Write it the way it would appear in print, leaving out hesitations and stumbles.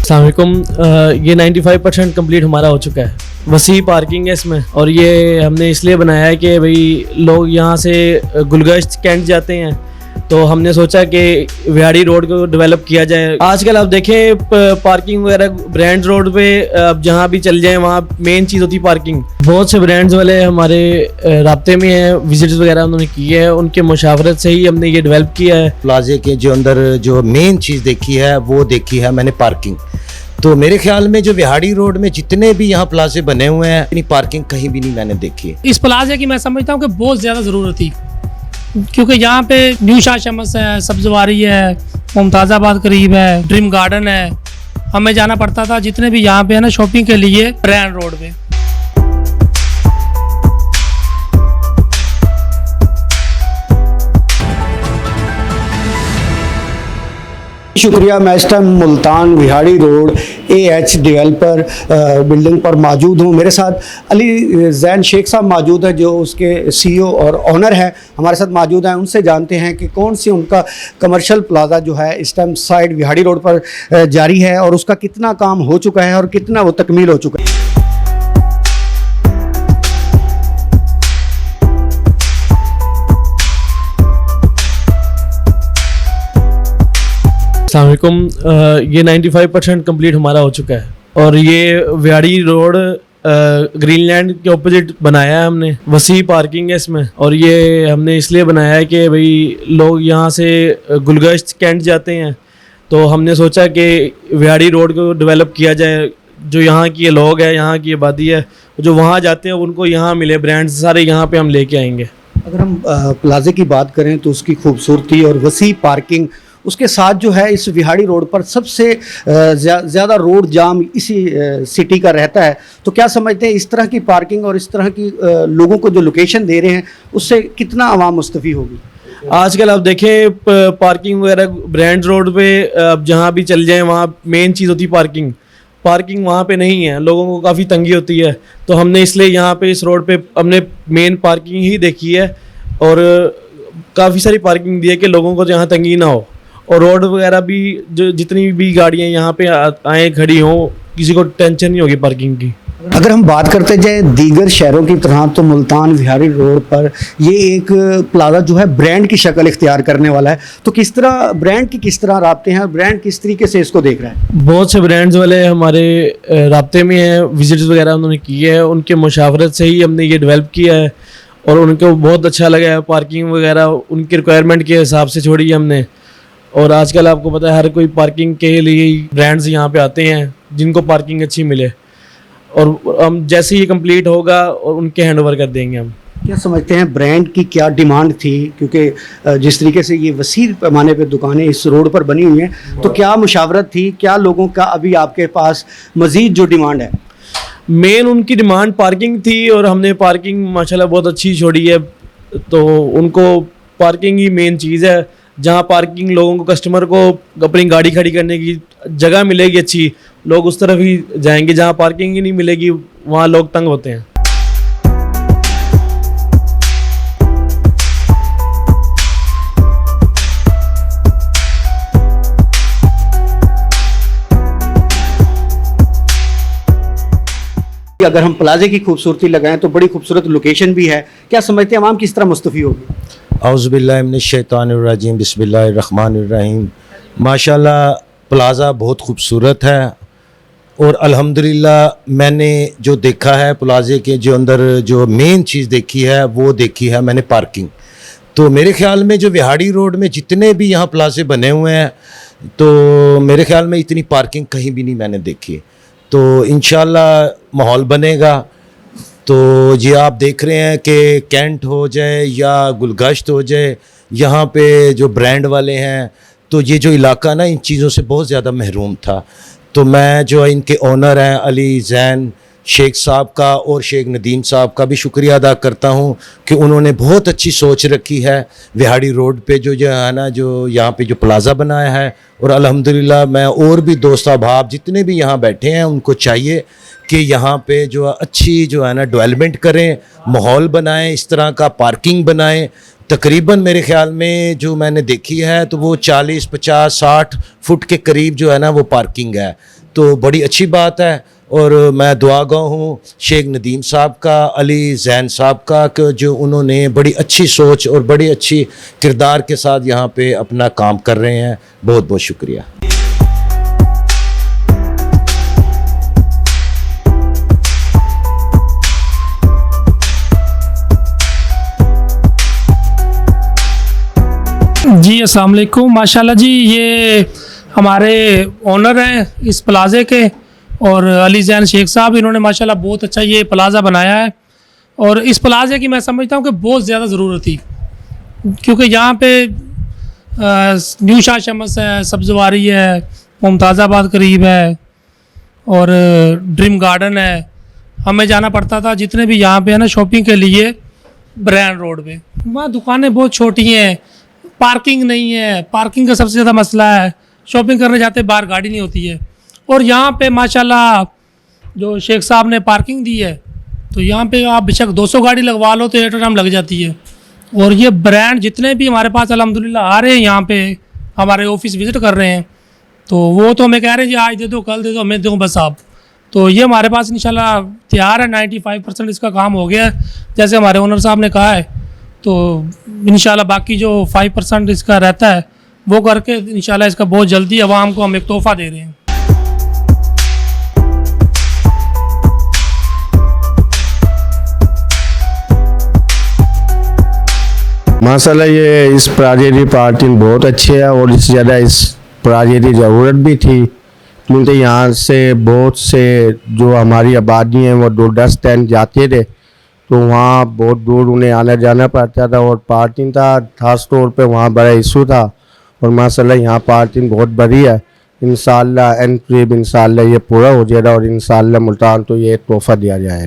अस्सलाम वालेकुम। ये 95% कंप्लीट हमारा हो चुका है। वसी पार्किंग है इसमें, और ये हमने इसलिए बनाया है कि भाई लोग यहाँ से गुलगश्त कैंट जाते हैं, तो हमने सोचा कि विहाड़ी रोड को डेवलप किया जाए। आजकल आप देखें पार्किंग वगैरह ब्रांड रोड पे आप जहाँ भी चल जाएं वहाँ मेन चीज़ होती है पार्किंग। बहुत से ब्रांड्स वाले हमारे राब्ते में हैं, विजिट्स वगैरह उन्होंने की है, उनके मुशावरत से ही हमने ये डेवलप किया है। प्लाजे के जो अंदर जो मेन चीज़ देखी है वो देखी है मैंने पार्किंग। तो मेरे ख्याल में जो विहाड़ी रोड में जितने भी यहाँ प्लाजे बने हुए हैं, इतनी पार्किंग कहीं भी नहीं मैंने देखी है। इस प्लाजे की मैं समझता हूँ कि बहुत ज़्यादा ज़रूरत थी, क्योंकि यहाँ पे न्यू शाह शमस है, सब्जवारी है, मुमताज़ाबाद करीब है, ड्रीम गार्डन है। हमें जाना पड़ता था जितने भी यहाँ पे है ना शॉपिंग के लिए ब्रांड रोड पे। शुक्रिया। मैं इस time Multan Vehari road AH developer building पर मौजूद हूँ। मेरे साथ अली जैन शेख साहब मौजूद है, जो उसके CEO और ऑनर है, हमारे साथ मौजूद हैं। उनसे जानते हैं कि कौन सी उनका कमर्शियल प्लाजा जो है इस टाइम साइड विहाड़ी रोड पर जारी है, और उसका कितना काम हो चुका है और कितना वो तकमील हो चुका है। अस्सलाम वालेकुम। ये 95% कंप्लीट हमारा हो चुका है, और ये विहाड़ी रोड ग्रीनलैंड के ऑपोजिट बनाया है हमने। वसी पार्किंग है इसमें, और ये हमने इसलिए बनाया है कि भाई लोग यहाँ से गुलगश्त कैंट जाते हैं, तो हमने सोचा कि विहाड़ी रोड को डेवलप किया जाए। जो यहाँ की लोग हैं, यहाँ की आबादी है, जो वहाँ जाते हैं उनको यहाँ मिले ब्रांड्स सारे, यहाँ पे हम लेके आएंगे। अगर हम प्लाजे की बात करें तो उसकी खूबसूरती और वसी पार्किंग, उसके साथ जो है इस विहाड़ी रोड पर सबसे ज़्यादा रोड जाम इसी सिटी का रहता है। तो क्या समझते हैं इस तरह की पार्किंग और इस तरह की लोगों को जो लोकेशन दे रहे हैं उससे कितना आवाम मुस्तफ़ी होगी? आजकल आप देखें पार्किंग वगैरह ब्रांड रोड पे आप जहाँ भी चल जाएं वहाँ मेन चीज़ होती है पार्किंग। पार्किंग वहाँ पे नहीं है, लोगों को काफ़ी तंगी होती है, तो हमने इसलिए यहाँ पे इस रोड पे हमने मेन पार्किंग ही देखी है, और काफ़ी सारी पार्किंग दी है कि लोगों को जहाँ तंगी ना हो, और रोड वगैरह भी जो जितनी भी गाड़ियाँ यहाँ पे आए खड़ी हों, किसी को टेंशन नहीं होगी पार्किंग की। अगर हम बात करते जाए दीगर शहरों की तरह, तो मुल्तान विहाड़ी रोड पर ये एक प्लाजा जो है ब्रांड की शक्ल इख्तियार करने वाला है। तो किस तरह ब्रांड की किस तरह राब्ते हैं, ब्रांड किस तरीके से इसको देख रहा है? बहुत से ब्रांड्स वाले हमारे राब्ते में हैं, विजिट्स वगैरह उन्होंने की है, उनके मुशावरत से ही हमने ये डेवलप किया है, और उनको बहुत अच्छा लगा है। पार्किंग वगैरह उनकी रिक्वायरमेंट के हिसाब से छोड़ी है हमने, और आजकल आपको पता है हर कोई पार्किंग के लिए ब्रांड्स यहाँ पे आते हैं जिनको पार्किंग अच्छी मिले, और हम जैसे ही कंप्लीट होगा और उनके हैंडओवर कर देंगे हम। क्या समझते हैं ब्रांड की क्या डिमांड थी, क्योंकि जिस तरीके से ये वसीर पैमाने पे दुकानें इस रोड पर बनी हुई हैं, तो क्या मुशावरत थी, क्या लोगों का अभी आपके पास मज़ीद जो डिमांड है? मेन उनकी डिमांड पार्किंग थी, और हमने पार्किंग माशाल्लाह बहुत अच्छी छोड़ी है, तो उनको पार्किंग ही मेन चीज़ है। जहाँ पार्किंग लोगों को, कस्टमर को अपनी गाड़ी खड़ी करने की जगह मिलेगी अच्छी, लोग उस तरफ ही जाएंगे। जहाँ पार्किंग ही नहीं मिलेगी वहाँ लोग तंग होते हैं। अगर हम प्लाजे की खूबसूरती लगाएं तो बड़ी खूबसूरत लोकेशन भी है। क्या समझते हैं आवाम किस तरह मुस्तफ़ी होगी? औज़ुबिल्लाहि मिनश्शैतानिर्रजीम, बिस्मिल्लाहिर्रहमानिर्रहीम। माशाल्लाह प्लाज़ा बहुत खूबसूरत है, और अल्हम्दुलिल्लाह मैंने जो देखा है प्लाजे के जो अंदर जो मेन चीज़ देखी है वो देखी है मैंने पार्किंग। तो मेरे ख्याल में जो विहाड़ी रोड में जितने भी यहाँ प्लाजे बने हुए हैं, तो मेरे ख्याल में इतनी पार्किंग कहीं भी नहीं मैंने देखी। तो इंशाल्लाह माहौल बनेगा। तो ये आप देख रहे हैं कि कैंट हो जाए या गुलगश्त हो जाए, यहाँ पे जो ब्रांड वाले हैं, तो ये जो इलाका ना इन चीज़ों से बहुत ज़्यादा महरूम था। तो मैं जो इनके ओनर हैं अली जैन शेख साहब का और शेख नदीम साहब का भी शुक्रिया अदा करता हूँ कि उन्होंने बहुत अच्छी सोच रखी है विहाड़ी रोड पे जो है ना, जो यहाँ पे जो प्लाज़ा बनाया है। और अल्हम्दुलिल्लाह मैं और भी दोस्त अहबाब जितने भी यहाँ बैठे हैं उनको चाहिए कि यहाँ पे जो अच्छी जो है ना डेवलपमेंट करें, माहौल बनाएं, इस तरह का पार्किंग बनाएं। तकरीबन मेरे ख्याल में जो मैंने देखी है तो वो 40, 50, 60 फुट के करीब जो है ना वो पार्किंग है। तो बड़ी अच्छी बात है। और मैं दुआगा हूँ शेख नदीम साहब का, अली जैन साहब का, कि जो उन्होंने बड़ी अच्छी सोच और बड़ी अच्छी किरदार के साथ यहाँ पे अपना काम कर रहे हैं। बहुत बहुत शुक्रिया। जी अस्सलाम वालेकुम। माशाल्लाह जी, ये हमारे ओनर हैं इस प्लाज़े के और अली जैन शेख साहब, इन्होंने माशाल्लाह बहुत अच्छा ये प्लाज़ा बनाया है। और इस प्लाज़े की मैं समझता हूँ कि बहुत ज़्यादा ज़रूरत थी, क्योंकि यहाँ पे न्यू शाह शमस है, सब्ज़वारी है, मुमताज़ाबाद करीब है और ड्रीम गार्डन है। हमें जाना पड़ता था जितने भी यहाँ पे है ना शॉपिंग के लिए ब्रांड रोड पे। वहाँ दुकानें बहुत छोटी हैं, पार्किंग नहीं है, पार्किंग का सबसे ज़्यादा मसला है। शॉपिंग करने जाते बाहर गाड़ी नहीं होती है। और यहाँ पे माशाल्लाह जो शेख साहब ने पार्किंग दी है, तो यहाँ पे आप बेशक 200 गाड़ी लगवा लो तो 8 टाइम लग जाती है। और ये ब्रांड जितने भी हमारे पास अल्हम्दुलिल्लाह आ रहे हैं, यहाँ पे हमारे ऑफिस विज़िट कर रहे हैं, तो वो तो हमें कह रहे हैं जी आज दे दो, कल दे दो, हमें दो बस आप। तो ये हमारे पास इंशाल्लाह तैयार है। 95% इसका काम हो गया है जैसे हमारे ओनर साहब ने कहा है। तो इंशाल्लाह बाकी जो 5% इसका रहता है वो करके इंशाल्लाह इसका बहुत जल्दी आवाम को हम एक तोहफ़ा दे रहे हैं। माशाल्लाह ये इस प्राजेरी पार्टी बहुत अच्छी है और इससे ज़्यादा इस प्राजेरी ज़रूरत भी थी, क्योंकि यहाँ से बहुत से जो हमारी आबादी हैं वो डोडा स्टैंड जाते थे, तो वहाँ बहुत दूर उन्हें आना जाना पड़ता था और पार्किंग था खास तौर पे वहाँ बड़ा इशू था। और माशाल्लाह यहाँ पार्किंग बहुत बड़ी है। इंशाल्लाह एंड करीब इंशाल्लाह ये पूरा हो जाएगा और इंशाल्लाह मुल्तान तो ये तोहफ़ा दिया जाएगा।